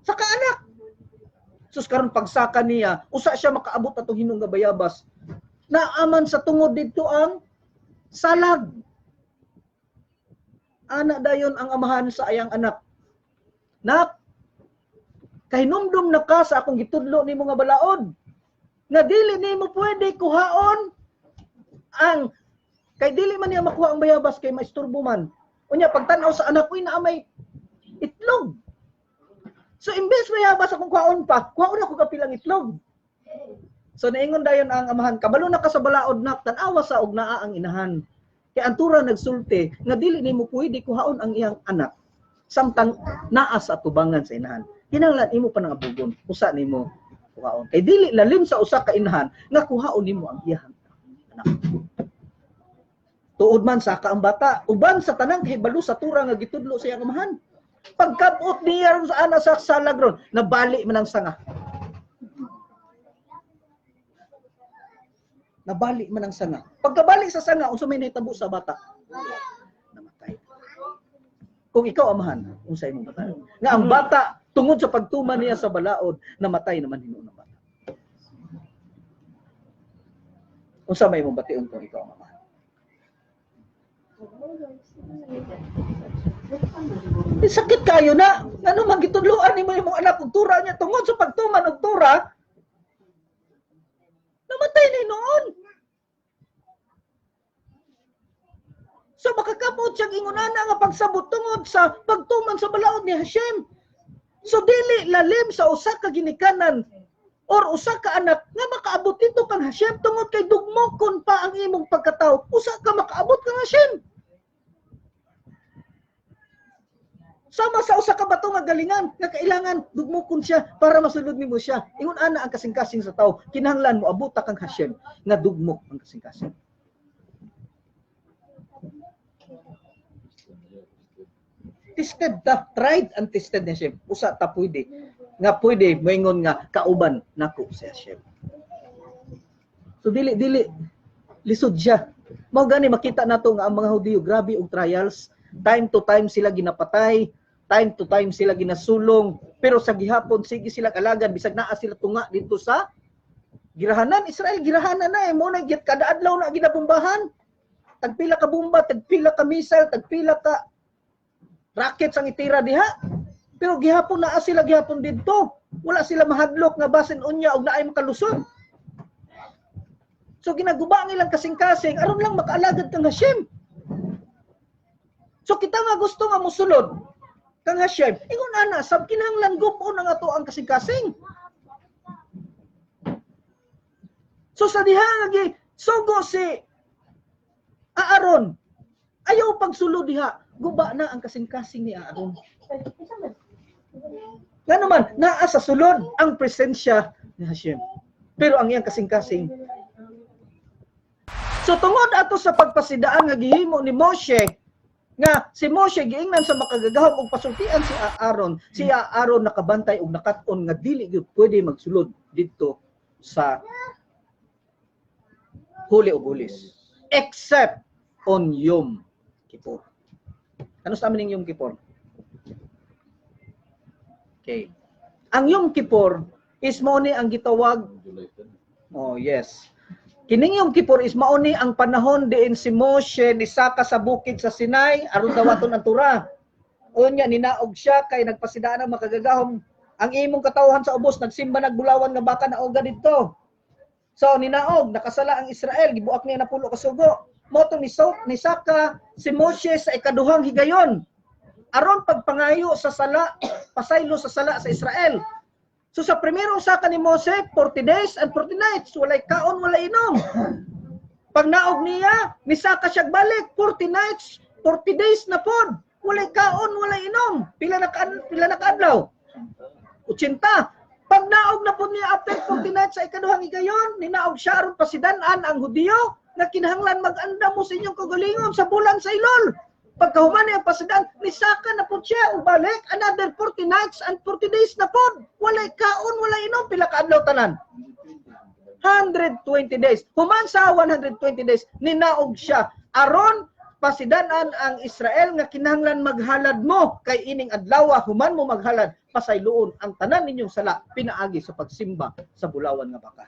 Speaker 1: Sa kaanak. Sus karon pagsaka niya, usa siya makaabot atong hinong nga bayabas. Naaman sa tungod dito ang salag. Ana dayon ang amahan sa ayang anak. Nak, kahinumdum na ka sa akong gitudlo nimo nga balaod. Nga dili nimo pwede kuhaon ang kay dili man niya makuha ang bayabas kay maisturbo man. Unya pagtan-aw sa anak ko na may itlog. So imbes bayabas akong kuhaon pa, kuhaon ako kapilang itlog. So naingon dayon ang amahan, kabalo na ka sa balaod nak, tan-awa sa og naa ang inahan. Kay antura nagsulti nga dili nimo pwede kuhaon ang iyang anak samtang naa sa tubangan sa inahan. Kinahanglan imo pa nang abugon, usa nimo kuhaon. Kay dili lalim sa usa ka inahan nga kuhaon nimo ang iyang anak. Tuod man sa ka ang bata, uban sa tanang kahibalo sa tura nga gitudlo sa iyang amahan. Pagkabot niya sa ana sa salagron, nabali man ang sanga. Nabali man ang sanga. Pagkabali sa sanga, unsa may nahitabo sa bata? Namatay. Kung ikaw amahan, unsay imong bata? Nga ang bata tungod sa pagtuman niya sa balaod, namatay naman hinuon ang bata. Unsa may imong bation kung ikaw amahan? Sakit kayo na. Ano man gitudloan nimo imong anak ug tura niya tungod sa pagtuman og tura. Namatay na noon. So makakapot siya ingunana nga pagsabot tungod sa pagtuman sa balaod ni Hashem. So dili lalim sa usa ka ginikanan or usa ka anak nga makaabot dito kang Hashem tungod kay dugmokon pa ang imong pagkatao. Usa ka makaabot kang Hashem. Sama sa usa ka bato nga galingan nga kailangan dugmokon siya para masulod nimo siya. Ingon ana ang kasing-kasing sa tao, kinahanglan mo abot kang Hashem nga dugmok ang kasing-kasing. Tested ta, tried and tested ni Hashem. Usa ta pwede. Nga pwede moingon nga kauban nako si Hashem. So dili lisod siya. Mao gani makita nato nga ang mga Hudiyo grabe og trials. Time to time sila ginapatay, time to time sila ginasulong, pero sa gihapon sige sila kalagan bisag naa sila tunga dito sa girahanan. Israel girahanan na mo na git kada adlaw na ginabombahan. Tagpila ka bomba, tagpila ka missile, tagpila ka rockets ang itira diha. Pero gihapon naa sila gihapon didto. Wala sila mahadlok nga basin unya og naay makalusot. So ginaguba ang ilang kasing-kasing aron lang makaalagad kang Hashem. So kita nga gusto nga mosulod kang Hashem. Ingon ana sab kinahanglan gub-on nga to ang kasing-kasing. So sa diha nga sugo si Aaron, ayaw pagsulod diha, guba na ang kasing-kasing ni Aaron. Nga naman, naa sa sulod ang presensya ni Hashem. Pero ang iyang kasing-kasing. So tungod ato sa pagpasidaan nga gihimo ni Moshe, nga si Moshe giingnan sa makagagahom og pasultian si Aaron. Si Aaron nakabantay og nakat-on nga dili gyud pwede magsulod didto sa Huli og Hulis. except on Yom Kippur. Ano sa amin yung Yom Kippur? Okay. Ang Yom Kippur is mao ni ang gitawag. Oh, yes. Kining Yom Kippur is mao ni ang panahon diin si Moshe nisaka sa bukid sa Sinai aron dawaton ang Torah. Unya ninaog siya kay nagpasidaan ang makagagahom ang imong katawhan sa ubos nagsimba nagbulawan nga baka naoga didto. So ninaog nakasala ang Israel gibuak niya na pulo ka sugo. Moto ni Saka si Moshe sa ikaduhang higayon aron pagpangayo sa sala pasaylo sa sala sa Israel. So sa primerong saka ni Mose 40 days and 40 nights walay kaon walay inom. Pag naog niya ni Saka siya balik 40 nights 40 days na pod walay kaon walay inom. Pila na kaadlaw? 80. Pag naog na po niya after 40 nights sa ikaduhang higayon, ninaog siya aron pasidan-an ang Hudiyo na kinahanglan mag-anda mo sa inyong kagalingon sa bulan sa Ilol. Pagkahuman niya pasidan, nisaka na po siya ubalik another 40 nights and 40 days na po. Walay kaon, walay inom, pila kaadlaw tanan. 120 days. Human sa 120 days, ninaog siya aron pasidanan ang Israel nga kinahanglan maghalad mo kay ining adlaw human mo maghalad pasayloon ang tanan ninyong sala pinaagi sa pagsimba sa bulawan nga baka.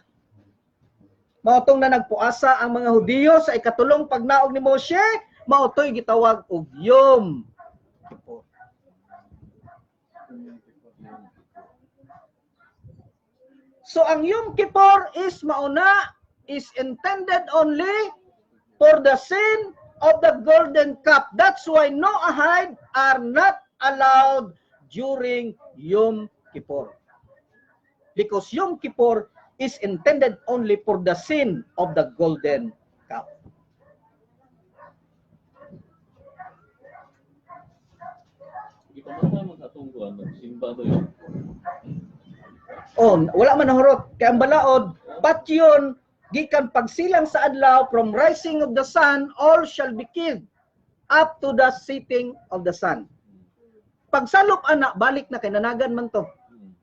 Speaker 1: Maotong na nagpuasa ang mga Hudiyo sa ikatulong pagnaog ni Moshe, maotoy gitawag og Yom Kippur. So ang Yom Kippur is mauna is intended only for the sin of the golden calf. That's why Noahide are not allowed during Yom Kippur. Because Yom Kippur is intended only for the sin of the golden calf. Oh, wala man nahurot. Kaya ang balaod, but yun, gikan pagsilang sa adlaw, from rising of the sun, all shall be killed up to the setting of the sun. Pagsalop anak, balik na kay nanagan man to.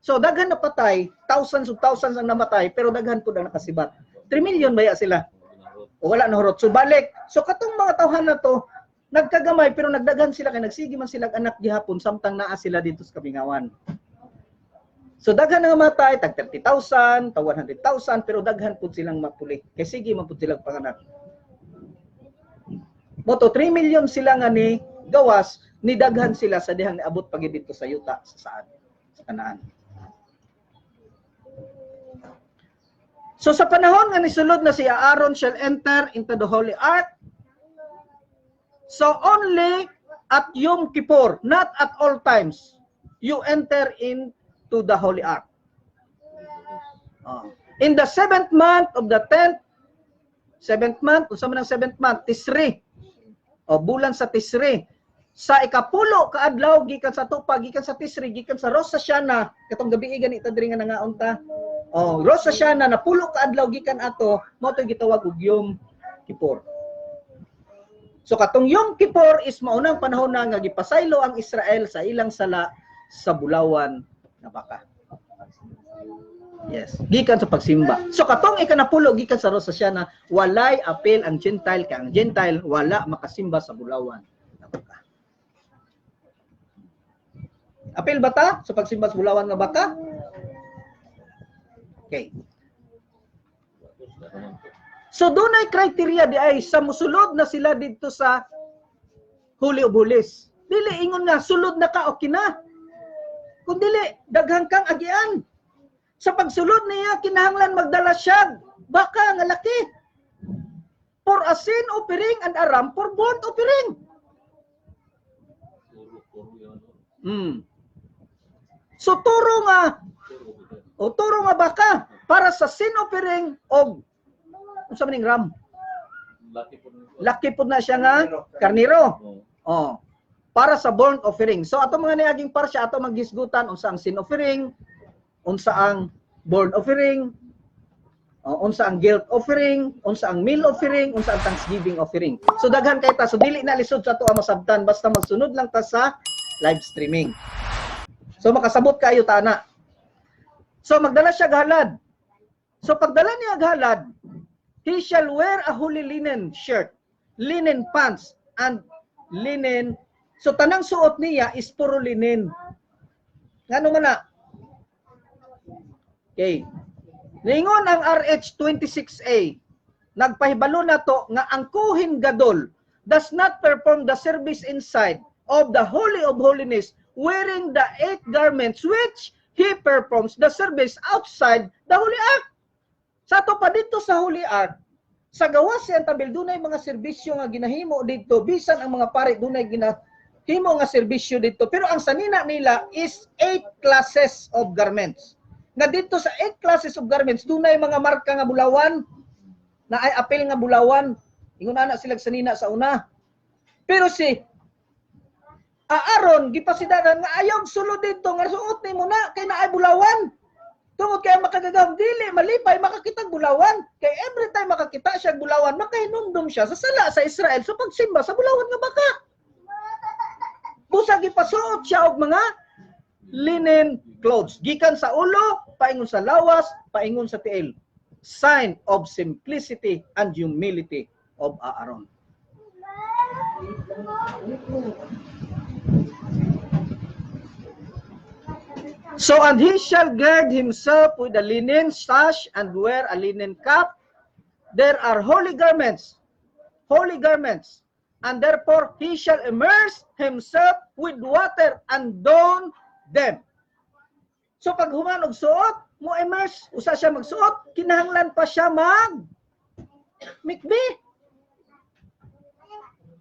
Speaker 1: So daghan na patay, thousands of thousands ang namatay, pero daghan pud ang nakasibat. 3 million baya sila. O wala nahurot. So balik. So katong mga tawhan na to, nagkagamay pero nagdaghan sila kay nagsigi man sila anak gihapon samtang naa sila dito sa Kamingawan. So daghan nga matay, tag 30,000, tag 100,000, pero daghan pud silang mapuli. Kay sige man pud silang panganak. Moto 3 million sila nga ni gawas, ni daghan sila sa dihang niabot pag dito sa yuta sa saan, sa Kanaan. So sa panahon nga nisulod na si Aaron shall enter into the holy ark. So only at Yom Kippur, not at all times, you enter into the holy ark. In the 7th month of the 10th, 7th month, unsa man ang 7th month, Tisri. O bulan sa Tisri. Sa ikapulo kaadlaw gikan sa tupa, gikan sa Tisri, gikan sa Rosh Hashanah, katong gabi ganito diri nga nangaon ta. Oh, Rosh Hashanah na pulo kaadlaw gikan ato, mao to gitawag og Yom Kippur. So katong Yom Kippur is maunang panahon na nga gipasaylo ang Israel sa ilang sala sa bulawan nga baka. Yes, gikan sa pagsimba. So katong ikanapulo gikan sa Rosh Hashanah, walay apel ang Gentile kay ang Gentile wala makasimba sa bulawan nga baka. Apel ba ta sa pagsimba sa bulawan nga baka? Okay. So doon ay criteria di ay sa musulod na sila dito sa Holy of Holies. Dili ingon nga sulod na ka okay na. Kung dili daghang kang agian. Sa pagsulod niya kinahanglan magdala siya baka nga laki. For a sin offering and a ram for burnt offering. So turo nga o turo nga baka para sa sin offering og unsa maning ram? Laki pud na siya nga karniro. Oh. Para sa burnt offering. So ato mga niaging parsya ato maghisgutan unsa ang sin offering, unsa ang burnt offering, unsa ang guilt offering, unsa ang meal offering, unsa ang thanksgiving offering. So daghan kay ta so dili na lisod sa ato ang masabtan basta magsunod lang ta sa live streaming. So makasabot kayo ta na. So magdala siya galad. So pagdala niya galad, he shall wear a holy linen shirt, linen pants, and linen. So tanang suot niya is puro linen. Ngano man na? Okay. Ningon ang RH 26A, nagpahibalo na to nga ang Kohen Gadol does not perform the service inside of the Holy of Holiness wearing the 8 garments which he performs the service outside the Holy Ark. Sa to pa dito sa Holy Ark, sa gawas siyang tabil, dunay mga serbisyo nga ginahimo dito, bisan ang mga pare dunay ginahimo nga serbisyo dito. Pero ang sanina nila is 8 classes of garments. Nga dito sa 8 classes of garments, dunay mga marka nga bulawan, na ay apel nga bulawan. Ingon ana sila sanina sa una. Pero si Aaron, gipasidanan nga ayaw sulod dito, nga suot ni mo na, kay naay bulawan. Tungod kaya makagagam, dili, malipay, makakitang bulawan. Kay every time makakita siya bulawan, makahinumdum siya sa sala sa Israel sa pagsimba sa bulawan nga baka. Busa gipasuot siya og mga linen clothes. Gikan sa ulo, paingon sa lawas, paingon sa tiil. Sign of simplicity and humility of Aaron. So, and he shall gird himself with a linen sash and wear a linen cap. There are holy garments, and therefore he shall immerse himself with water and don them. So, pag human og suot, mo immerse, usa siya magsuot, kinahanglan pa siya mikbi.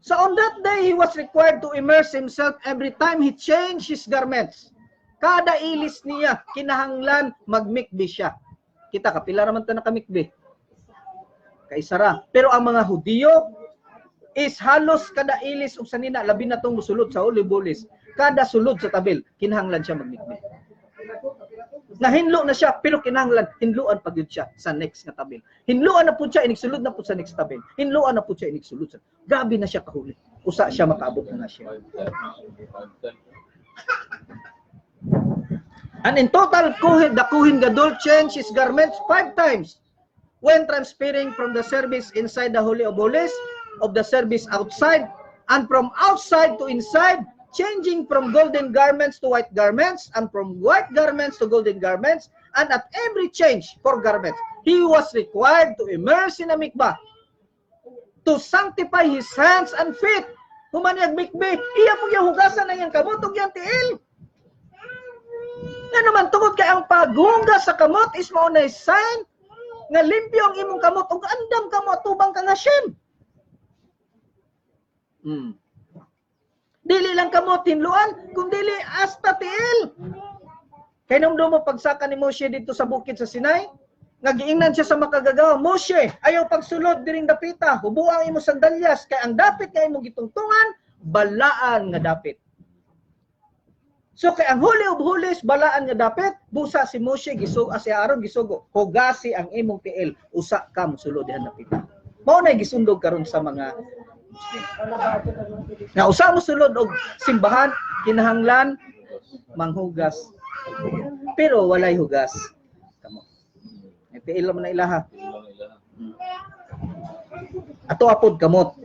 Speaker 1: So, on that day, he was required to immerse himself every time he changed his garments. Kada ilis niya, kinahanglan magmikbi siya. Kita, kapila naman ito nakamikbi. Kaisara. Pero ang mga Hudiyo is halos kada ilis o sanina, labi na itong musulod sa ulibulis. Kada sulod sa tabil, kinahanglan siya magmikbi. Nahinlo na siya, pero kinahanglan, hinluan pag yun siya sa next nga tabil. Hinluan na po siya, inigsulod na po sa next tabil. Hinluan na po siya, inigsulod sa. Gabi na siya kahuli. Usa siya makaabot na siya. And in total, the Kohen Gadol changed his garments 5 times when transferring from the service inside the Holy of Holies of the service outside, and from outside to inside, changing from golden garments to white garments, and from white garments to golden garments, and at every change for garments, he was required to immerse in a mikvah, to sanctify his hands and feet. Humaniyag mikvah, iya po yung hugasan na yung kamot o yung tiil. Nga naman, tungod kay ang paghugas sa kamot is maunay sign nga limpyo ang imong kamot ug andam kamot tubang ka nga Shem. Dili lang kamot hinluan, kundi hasta tiil. Kay nung mo pagsaka ni Moshe dito sa bukid sa Sinai, nga giingnan siya sa makagagawa, Moshe, ayaw pagsulod diring dapita, hubuang imo sandalyas kay ang dapit nga imong gitungtungan, balaan nga dapit. So kay ang Holy of Holies balaan nga dapit, busa si Moshe si Aaron gisugo, hugasi ang imong tiil, usa ka mosulod dihan dapita. Mao nay gisundog karon sa mga nga usa mosulod og simbahan, kinahanglan manghugas. Pero walay hugas. Kamo. Tiil man na ilaha. Ato apod kamot.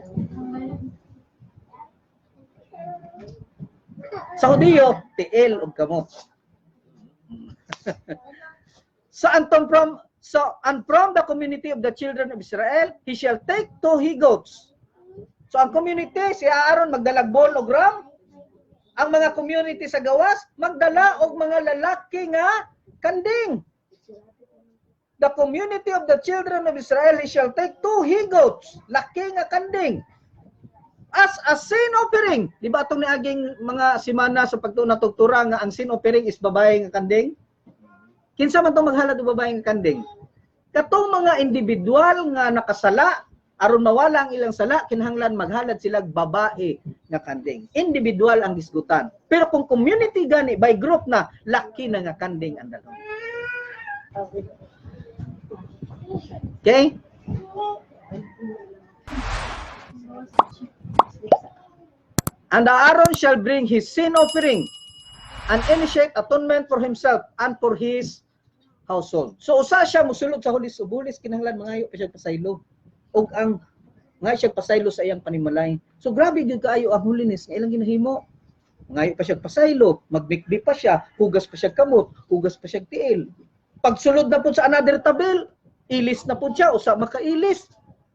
Speaker 1: Sa Hudiyo, tiil og kamot. And from the community of the children of Israel, he shall take 2 he-goats. So ang community, si Aaron magdalag bol og ram. Ang mga community sa gawas, magdala og mga lalaki nga kanding. The community of the children of Israel, he shall take 2 he-goats, laki nga kanding, as a sin offering. Di ba itong niaging mga simana sa pagtunatugtura nga ang sin offering is babae nga kanding? Kinsa man itong maghalad o babae nga kanding? Katong mga individual nga nakasala, aron mawala ang ilang sala, kinahanglan maghalad sila babae nga kanding. Individual ang disgutan. Pero kung community gani, by group na, laki na nga kanding ang dalawa. Okay? And Aaron shall bring his sin offering and initiate atonement for himself and for his household. So usa siya mosulod sa hulis ug hulis kinahanglan mangayo pa siya pasaylo. Og ang nga siya pasaylo sa iyang panimalay. So grabe gyud kaayo ang holiness nga ilang ginahimo. Ngayo pa siya pasaylo, magbikbi pa siya, hugas pa siya kamot, hugas pa siya tiil. Pagsulod na po sa another tabel, ilis na po siya, usa makailis.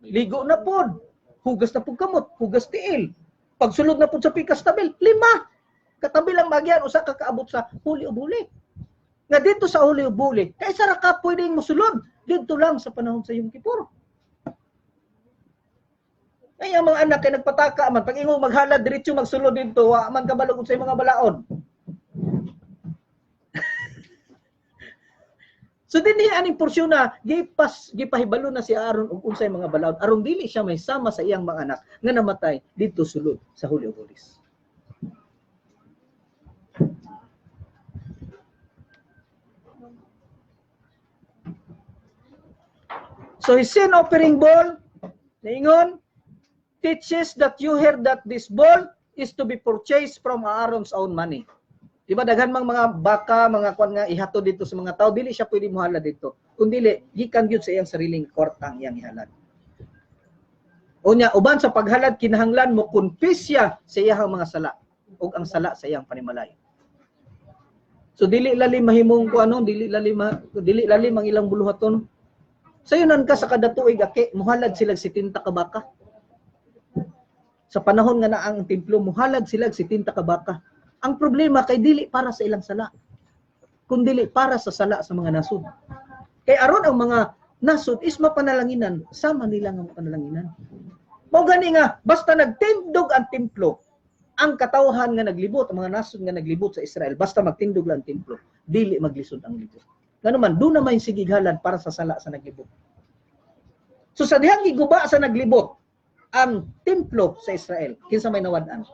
Speaker 1: Ligo na po, hugas na po kamot, hugas tiil. Pagsulod na po sa pikas tabel, 5. Katabi lang magyan, usa ka kaabot sa huli o buli. Nga dito sa huli o buli, kaysa ra ka pwedeng mosulod, dito lang sa panahon sa Yom Kippur. Ay, ang mga anak ay nagpataka man. Pag ingo maghalad, diretso magsulod dito, wa man kabalog sa mga balaod. So dinhi aning porsyon na gipahibalo na si Aaron og unsay mga balaod aron dili siya may sama sa iyang mga anak nga namatay dito sulod sa Huli of Holies. So his sin offering bull, naingon, teaches that you heard that this bull is to be purchased from Aaron's own money. Diba daghan mang mga baka, mga kwan nga ihatod dito sa mga tao, dili siya pwede muhalad dito. Kundili gikan gyud sa iyang sariling kwarta ang iyang ihalad. Unya uban sa paghalad kinahanglan mo konfisya sa iyang mga sala ug ang sala sa iyang panimalay. So dili lalim mahimong ko ano, dili lalim ang ilang buluhaton. Sayunan ka sa kada tuig ake muhalad sila 70 ka baka. Sa panahon nga na ang templo muhalad sila 70 ka baka. Ang problema kay dili para sa ilang sala, kundi para sa sala sa mga nasud. Kay aron ang mga nasud is mapanalanginan, sama nila nga mapanalanginan. Mao gani nga basta nagtindog ang templo, ang katawhan nga naglibot, ang mga nasud nga naglibot sa Israel, basta magtindog lang ang templo, dili maglisod ang libot. Ngano man do na may sigighalan para sa sala sa naglibot. So sa dihang giguba sa naglibot ang templo sa Israel, kinsa may nawad-an?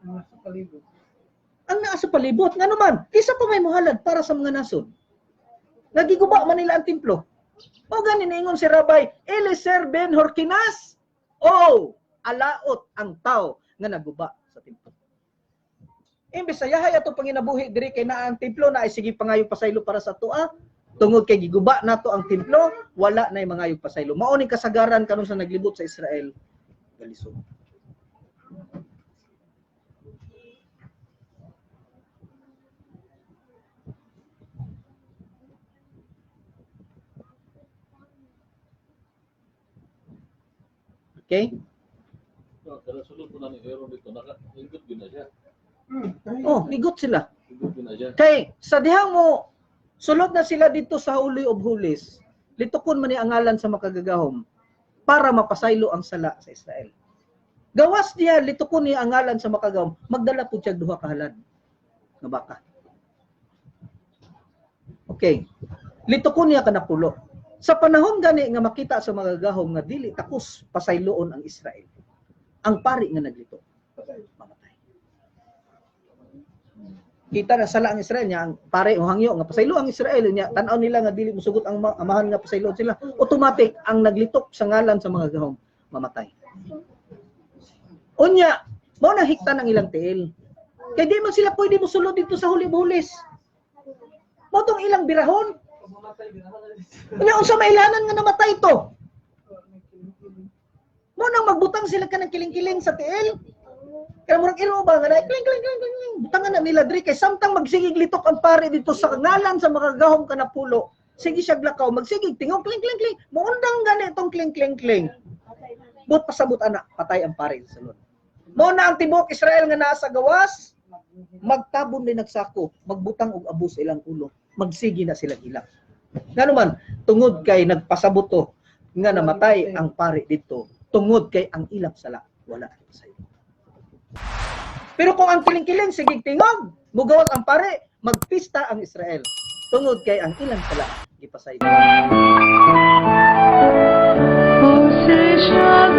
Speaker 1: Ang naa sa palibot. Nga naman, kisa pa may muhalad para sa mga nasod. Nagiguba man nila ang templo. O ganin ingon si Rabbi Eliezer ben Horkinas, alaot ang tao nga naguba sa templo. Imbes sa yahay ato panginabuhi diri kay naa ang templo na ay sige pangayo pasaylo para sa tua, tungod kay giguba nato ang templo, wala na yung mga pasaylo. Mao ni kasagaran kanon sa naglibot sa Israel. Galisod. Okay?
Speaker 3: Kada sulod po na ni Aaron dito, naka-higot din na siya.
Speaker 1: Oh, ligot sila.
Speaker 3: Higot din na siya.
Speaker 1: Kay sa dihang mo sulod na sila dito sa Holy of Holies, litukon man ni ang ngalan sa makagagahom para mapasaylo ang sala sa Israel. Gawas niya litukon ni ang ngalan sa makagahom, magdala pud siya duha ka halad nga baka. Okay. Litukon niya kanapulo. Sa panahon gani nga makita sa magagahom nga dili takos pasayloon ang Israel, ang pari nga naglito mamatay. Kita na sala ang Israel niya, ang pare o hangyo nga pasaylo ang Israel niya, tan-aw nila nga dili mosugot ang amahan nga pasaylo sila, automatic ang naglitok sa ngalan sa mga gahom mamatay. Unya, mao na hiktan ang ilang tiil. Kay di man sila pwede mosulod dito sa Holy of Holies. Mao tong ilang birahon. Unya unsa mailanan nga namatay to? Mo nang magbutang sila kanang kiling-kiling sa tiil. Kaya murag iro ba nga kling butangan na nila diri kay samtang magsigig litok ang pare dito sa ngalan sa mga gahom kanapulo. Sige siya glakaw magsigig tingog kling. Muundang gani tong kling. But pasabot ana patay ang pare sa sulod. Mo na ang tibok Israel nga naa sa gawas, magtabon din nagsako, magbutang og abus ilang ulo, magsigi na sila ilak. Ngano man tungod kay nagpasabot to nga namatay ang pare dito, tungod kay ang ilang sala wala sa iyo. Pero kung ang kiling-kiling sigig tingog, mugawat ang pare, magpista ang Israel, tungod kay ang ilang sala gipasay.
Speaker 4: Israel,